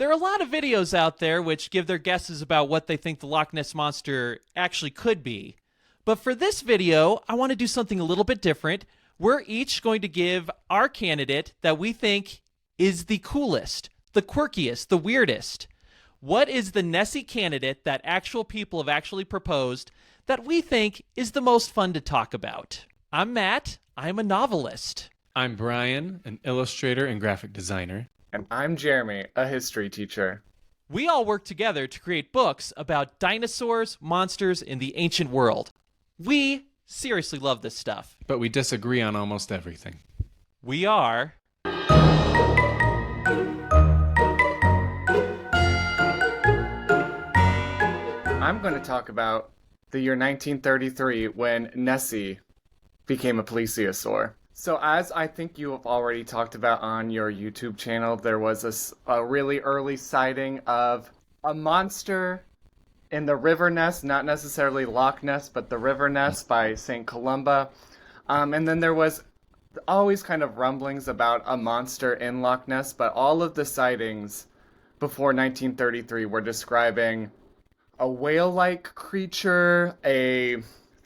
There are a lot of videos out there which give their guesses about what they think the Loch Ness Monster actually could be. But for this video, I want to do something a little bit different. We're each going to give our candidate that we think is the coolest, the quirkiest, the weirdest. What is the Nessie candidate that actual people have actually proposed that we think is the most fun to talk about? I'm Matt. I'm a novelist. I'm Brian, an illustrator and graphic designer. And I'm Jeremy, a history teacher. We all work together to create books about dinosaurs, monsters, in the ancient world. We seriously love this stuff. But we disagree on almost everything. We are... I'm going to talk about the year 1933 when Nessie became a plesiosaur. So as I think you have already talked about on your YouTube channel, there was a really early sighting of a monster in the River Ness, not necessarily Loch Ness, but the River Ness by St. Columba. And then there was always kind of rumblings about a monster in Loch Ness, but all of the sightings before 1933 were describing a whale-like creature, a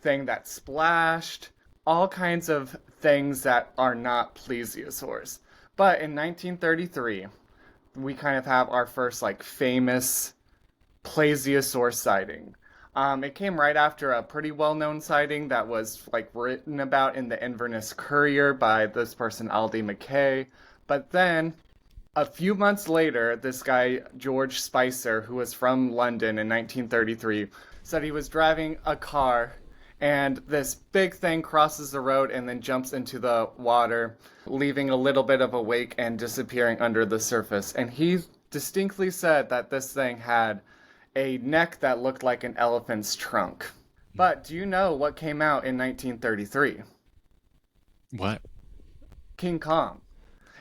thing that splashed, all kinds of things that are not plesiosaurs. But in 1933, we kind of have our first famous plesiosaur sighting. It came right after a pretty well-known sighting that was written about in the Inverness Courier by this person Aldi McKay. But then a few months later, this guy George Spicer, who was from London in 1933, said he was driving a car and this big thing crosses the road and then jumps into the water, leaving a little bit of a wake and disappearing under the surface. And he distinctly said that this thing had a neck that looked like an elephant's trunk. But do you know what came out in 1933? What? King Kong.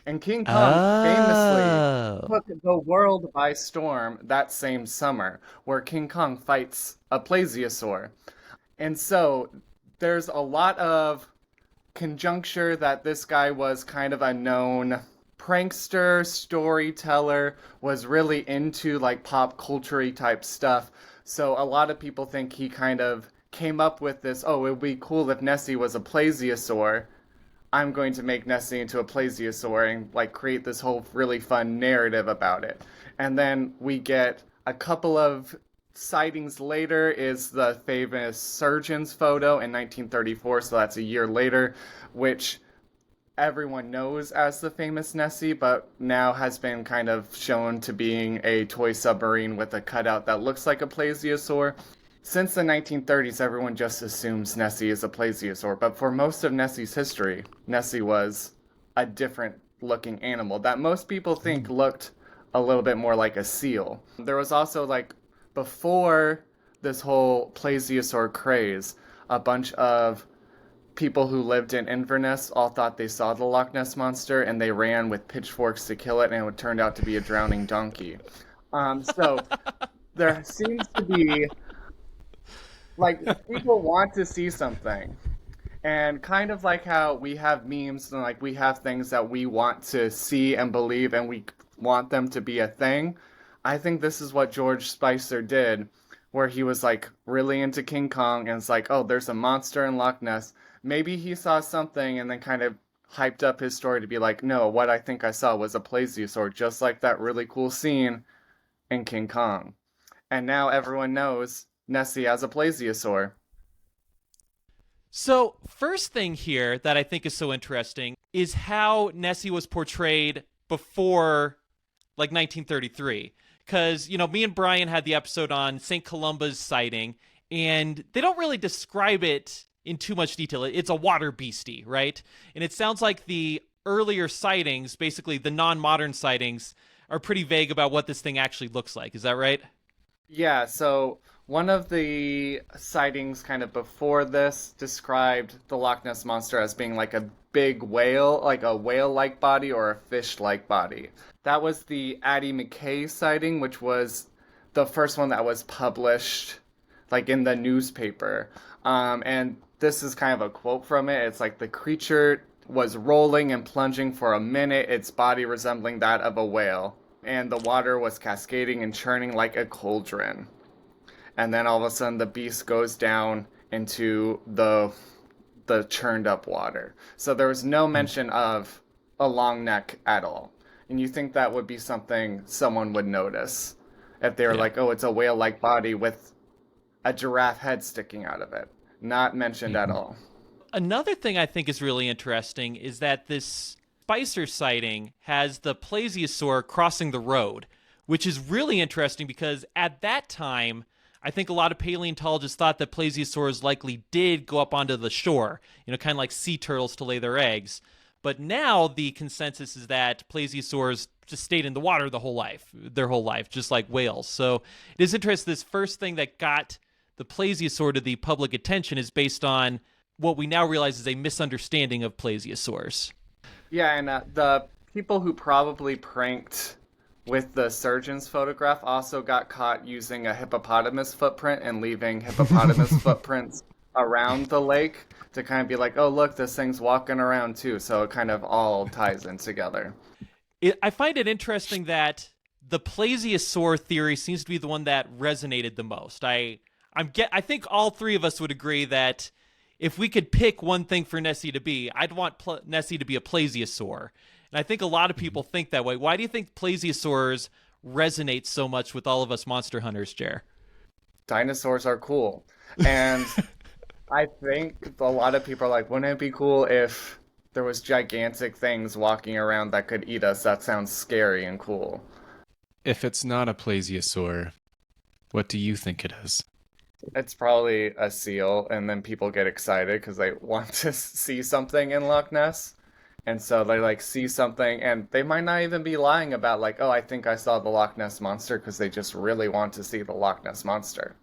And King Kong famously took the world by storm that same summer, where King Kong fights a plesiosaur. And so there's a lot of conjecture that this guy was kind of a known prankster, storyteller, was really into pop culture-y type stuff. So a lot of people think he kind of came up with this, it would be cool if Nessie was a plesiosaur. I'm going to make Nessie into a plesiosaur and create this whole really fun narrative about it. And then we get a couple of sightings later is the famous Sturgeon's photo in 1934, so that's a year later, which everyone knows as the famous Nessie, but now has been kind of shown to being a toy submarine with a cutout that looks like a plesiosaur. Since the 1930s, everyone just assumes Nessie is a plesiosaur, but for most of Nessie's history, Nessie was a different looking animal that most people think looked a little bit more like a seal. There was also before this whole plesiosaur craze, a bunch of people who lived in Inverness all thought they saw the Loch Ness Monster, and they ran with pitchforks to kill it, and it turned out to be a drowning donkey. So there seems to be, people want to see something. And kind of like how we have memes and we have things that we want to see and believe and we want them to be a thing, I think this is what George Spicer did, where he was really into King Kong and it's there's a monster in Loch Ness. Maybe he saw something and then kind of hyped up his story to be no, what I think I saw was a plesiosaur, just like that really cool scene in King Kong. And now everyone knows Nessie as a plesiosaur. So, first thing here that I think is so interesting is how Nessie was portrayed before 1933. Because, me and Brian had the episode on St. Columba's sighting, and they don't really describe it in too much detail. It's a water beastie, right? And it sounds like the earlier sightings, basically the non-modern sightings, are pretty vague about what this thing actually looks like. Is that right? Yeah, so one of the sightings kind of before this described the Loch Ness Monster as being a big whale, a whale-like body or a fish-like body. That was the Addie McKay sighting, which was the first one that was published in the newspaper. And this is kind of a quote from it. It's the creature was rolling and plunging for a minute, its body resembling that of a whale. and the water was cascading and churning like a cauldron. And then all of a sudden the beast goes down into the churned up water. So there was no mention of a long neck at all. And you think that would be something someone would notice if they were Yeah. like, oh, it's a whale-like body with a giraffe head sticking out of it. Not mentioned at all. Another thing I think is really interesting is that this Spicer sighting has the Plesiosaur crossing the road, which is really interesting because at that time, I think a lot of paleontologists thought that plesiosaurs likely did go up onto the shore, kind of like sea turtles to lay their eggs. But now the consensus is that plesiosaurs just stayed in the water their whole life, just like whales. So it is interesting. This first thing that got the plesiosaur to the public attention is based on what we now realize is a misunderstanding of plesiosaurs. Yeah, and the people who probably pranked with the surgeon's photograph also got caught using a hippopotamus footprint and leaving hippopotamus footprints around the lake to kind of be like, oh, look, this thing's walking around too. So it kind of all ties in together. I find it interesting that the plesiosaur theory seems to be the one that resonated the most. I think all three of us would agree that if we could pick one thing for Nessie to be, I'd want Nessie to be a plesiosaur. And I think a lot of people think that way. Why do you think plesiosaurs resonate so much with all of us monster hunters, Jer? Dinosaurs are cool. And I think a lot of people are like, wouldn't it be cool if there was gigantic things walking around that could eat us? That sounds scary and cool. If it's not a plesiosaur, what do you think it is? It's probably a seal, and then people get excited because they want to see something in Loch Ness. And so they like see something, and they might not even be lying about like, oh, I think I saw the Loch Ness Monster, because they just really want to see the Loch Ness Monster.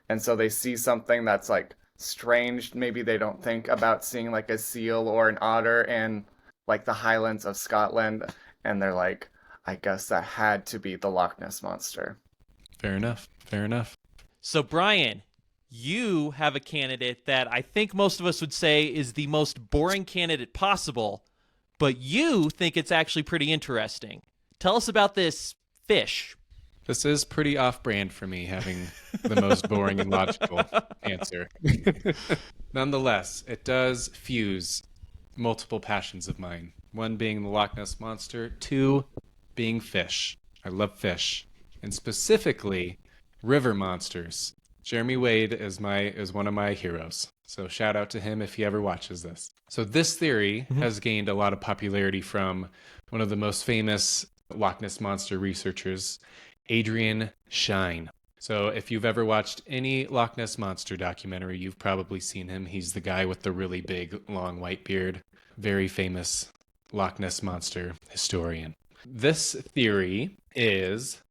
And so they see something that's like strange. Maybe they don't think about seeing like a seal or an otter in like the Highlands of Scotland, and they're like, I guess that had to be the Loch Ness Monster. Fair enough. Fair enough. So, Brian, you have a candidate that I think most of us would say is the most boring candidate possible, but you think it's actually pretty interesting. Tell us about this fish. This is pretty off-brand for me, having the most boring and logical answer. Nonetheless, it does fuse multiple passions of mine. One being the Loch Ness Monster, two being fish. I love fish, and specifically river monsters. Jeremy Wade is one of my heroes. So shout out to him if he ever watches this. So this theory has gained a lot of popularity from one of the most famous Loch Ness Monster researchers, Adrian Shine. So if you've ever watched any Loch Ness Monster documentary, you've probably seen him. He's the guy with the really big, long white beard. Very famous Loch Ness Monster historian. This theory is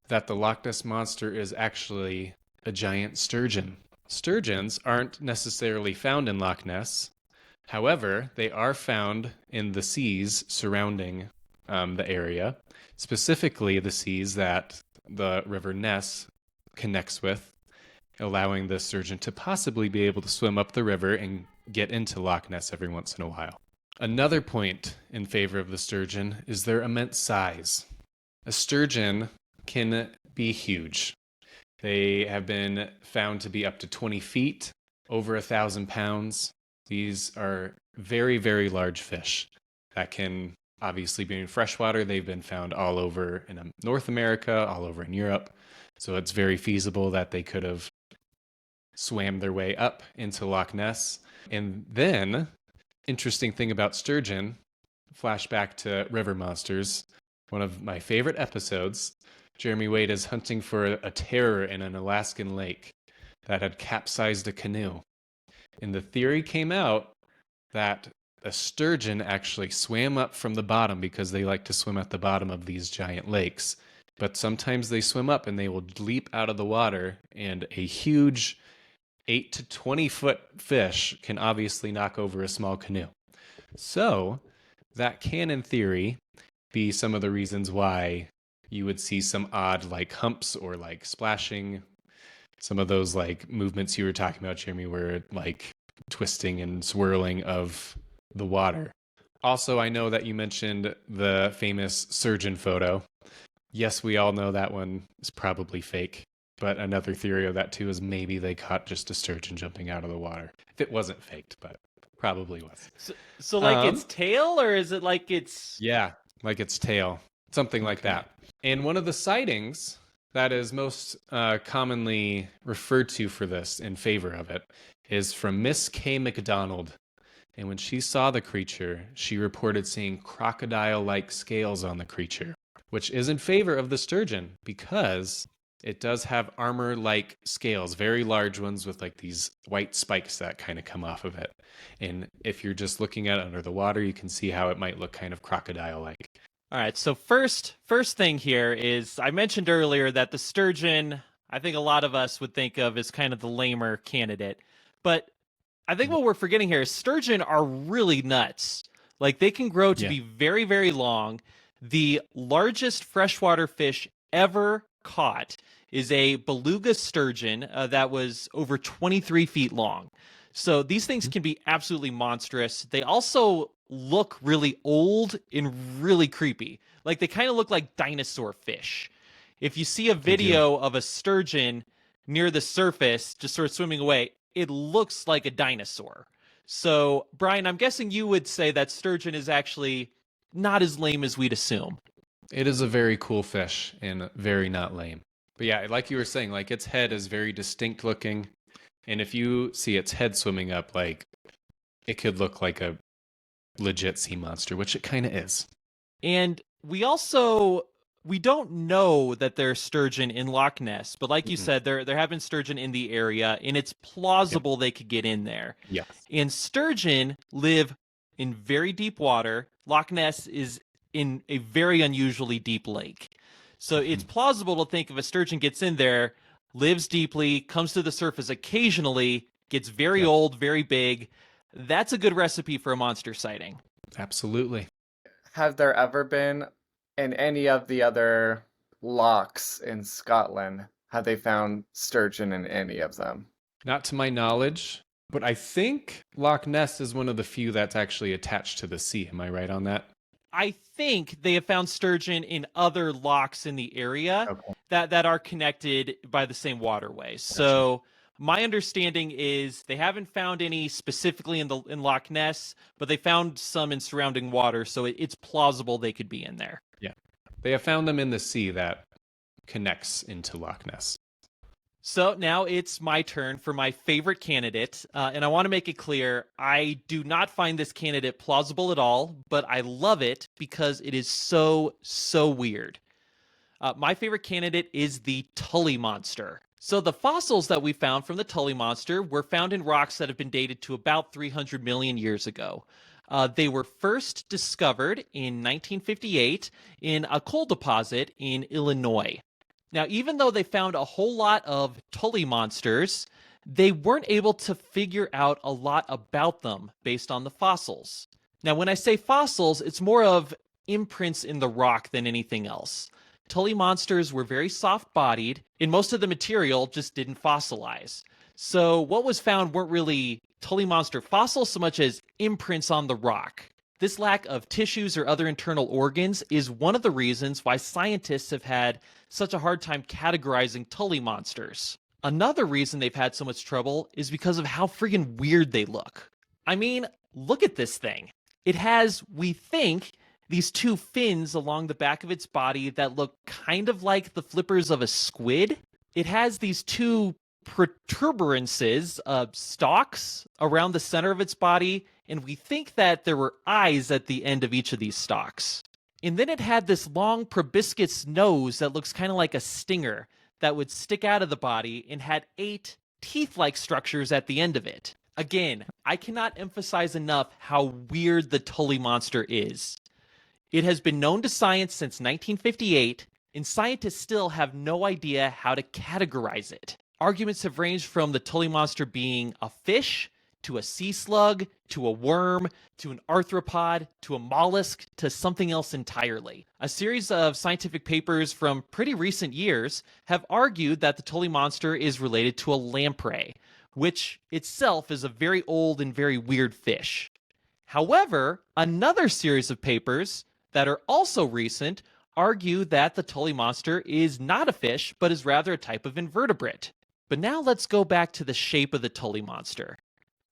that the Loch Ness Monster is actually a giant sturgeon. Sturgeons aren't necessarily found in Loch Ness. However, they are found in the seas surrounding the area, specifically the seas that the River Ness connects with, allowing the sturgeon to possibly be able to swim up the river and get into Loch Ness every once in a while. Another point in favor of the sturgeon is their immense size. A sturgeon can be huge. They have been found to be up to 20 feet, over 1,000 pounds. These are very, very large fish that can obviously be in freshwater. They've been found all over in North America, all over in Europe. So it's very feasible that they could have swam their way up into Loch Ness. And then, interesting thing about sturgeon, flashback to river monsters, one of my favorite episodes, Jeremy Wade is hunting for a terror in an Alaskan lake that had capsized a canoe. And the theory came out that a sturgeon actually swam up from the bottom because they like to swim at the bottom of these giant lakes. But sometimes they swim up and they will leap out of the water, and a huge 8 to 20 foot fish can obviously knock over a small canoe. So that can, in theory, be some of the reasons why you would see some odd like humps or like splashing. Some of those like movements you were talking about, Jeremy, were like twisting and swirling of the water. Also, I know that you mentioned the famous surgeon photo. Yes, we all know that one is probably fake. But another theory of that too is maybe they caught just a sturgeon jumping out of the water. If it wasn't faked, but probably was. So like its Um, tail, or is it like its... yeah, like its tail, something like Okay. that. And one of the sightings that is most commonly referred to for this in favor of it is from Miss K. McDonald. And when she saw the creature, she reported seeing crocodile-like scales on the creature, which is in favor of the sturgeon because it does have armor-like scales, very large ones with like these white spikes that kind of come off of it. And if you're just looking at it under the water, you can see how it might look kind of crocodile-like. All right, so first thing here is I mentioned earlier that the sturgeon, I think a lot of us would think of as kind of the lamer candidate. But I think what we're forgetting here is sturgeon are really nuts. Like they can grow to Yeah. be very, very long. The largest freshwater fish ever caught is a beluga sturgeon that was over 23 feet long. So these things can be absolutely monstrous. They also look really old and really creepy. Like they kind of look like dinosaur fish. If you see a video of a sturgeon near the surface, just sort of swimming away, it looks like a dinosaur. So, Brian, I'm guessing you would say that sturgeon is actually not as lame as we'd assume. It is a very cool fish and very not lame. But yeah, like you were saying, like its head is very distinct looking. And if you see its head swimming up, like it could look like a legit sea monster, which it kind of is. And we don't know that there's sturgeon in Loch Ness, but like you said, there have been sturgeon in the area, and it's plausible they could get in there. Yes. And sturgeon live in very deep water. Loch Ness is in a very unusually deep lake. So it's plausible to think if a sturgeon gets in there, lives deeply, comes to the surface occasionally, gets very old, very big, that's a good recipe for a monster sighting. Absolutely. Have there ever been in any of the other lochs in Scotland, have they found sturgeon in any of them? Not to my knowledge, but I think Loch Ness is one of the few that's actually attached to the sea. Am I right on that? I think they have found sturgeon in other lochs in the area that are connected by the same waterway. So my understanding is they haven't found any specifically in Loch Ness, but they found some in surrounding water, so it's plausible they could be in there. Yeah. They have found them in the sea that connects into Loch Ness. So now it's my turn for my favorite candidate, and I want to make it clear, I do not find this candidate plausible at all, but I love it because it is so, so weird. My favorite candidate is the Tully monster. So the fossils that we found from the Tully monster were found in rocks that have been dated to about 300 million years ago. They were first discovered in 1958 in a coal deposit in Illinois. Now, even though they found a whole lot of Tully monsters, they weren't able to figure out a lot about them based on the fossils. Now, when I say fossils, it's more of imprints in the rock than anything else. Tully monsters were very soft-bodied, and most of the material just didn't fossilize. So what was found weren't really Tully monster fossils so much as imprints on the rock. This lack of tissues or other internal organs is one of the reasons why scientists have had such a hard time categorizing Tully monsters. Another reason they've had so much trouble is because of how friggin' weird they look. I mean, look at this thing. It has, we think, these two fins along the back of its body that look kind of like the flippers of a squid. It has these two protuberances, stalks around the center of its body, and we think that there were eyes at the end of each of these stalks. And then it had this long proboscis nose that looks kind of like a stinger that would stick out of the body and had 8 teeth-like structures at the end of it. Again, I cannot emphasize enough how weird the Tully monster is. It has been known to science since 1958, and scientists still have no idea how to categorize it. Arguments have ranged from the Tully monster being a fish, to a sea slug, to a worm, to an arthropod, to a mollusk, to something else entirely. A series of scientific papers from pretty recent years have argued that the Tully monster is related to a lamprey, which itself is a very old and very weird fish. However, another series of papers that are also recent argue that the Tully monster is not a fish, but is rather a type of invertebrate. But now let's go back to the shape of the Tully monster.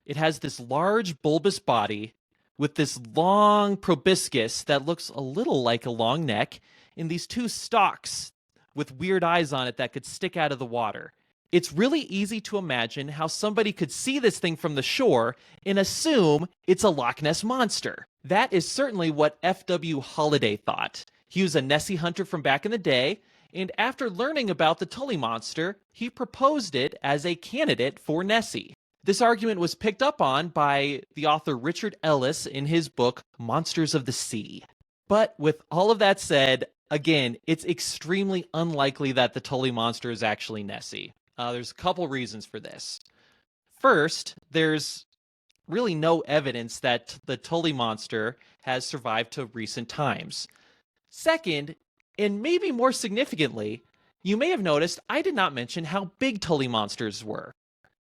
It has this large bulbous body with this long proboscis that looks a little like a long neck, and these two stalks with weird eyes on it that could stick out of the water. It's really easy to imagine how somebody could see this thing from the shore and assume it's a Loch Ness monster. That is certainly what F.W. Holliday thought. He was a Nessie hunter from back in the day, and after learning about the Tully monster, he proposed it as a candidate for Nessie. This argument was picked up on by the author Richard Ellis in his book Monsters of the Sea. But with all of that said, again, it's extremely unlikely that the Tully monster is actually Nessie. There's a couple reasons for this. First, there's really no evidence that the Tully monster has survived to recent times. Second, and maybe more significantly, you may have noticed I did not mention how big Tully monsters were.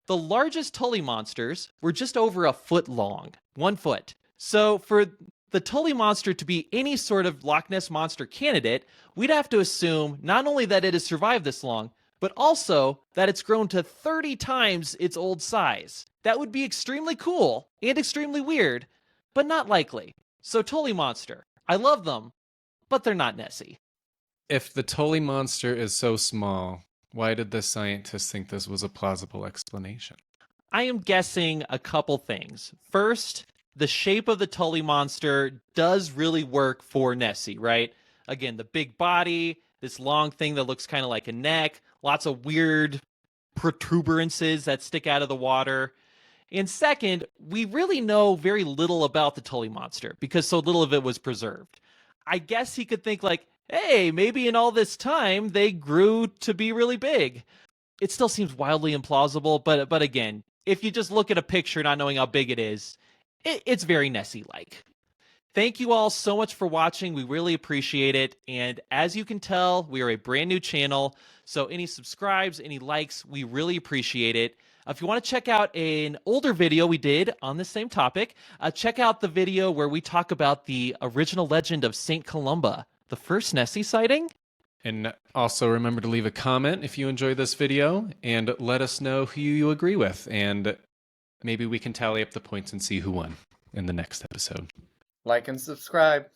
The largest Tully monsters were just over a foot long, 1 foot. So for the Tully monster to be any sort of Loch Ness monster candidate, we'd have to assume not only that it has survived this long, but also that it's grown to 30 times its old size. That would be extremely cool and extremely weird, but not likely. So Tully monster, I love them, but they're not Nessie. If the Tully monster is so small, why did the scientists think this was a plausible explanation? I am guessing a couple things. First, the shape of the Tully monster does really work for Nessie, right? Again, the big body, this long thing that looks kind of like a neck, lots of weird protuberances that stick out of the water. And second, we really know very little about the Tully monster because so little of it was preserved. I guess he could think like, hey, maybe in all this time they grew to be really big. It still seems wildly implausible, but again, if you just look at a picture not knowing how big it is, it's very Nessie-like. Thank you all so much for watching. We really appreciate it. And as you can tell, we are a brand new channel. So any subscribes, any likes, we really appreciate it. If you want to check out an older video we did on the same topic, check out the video where we talk about the original legend of St. Columba, the first Nessie sighting. And also remember to leave a comment if you enjoy this video and let us know who you agree with. And maybe we can tally up the points and see who won in the next episode. Like and subscribe.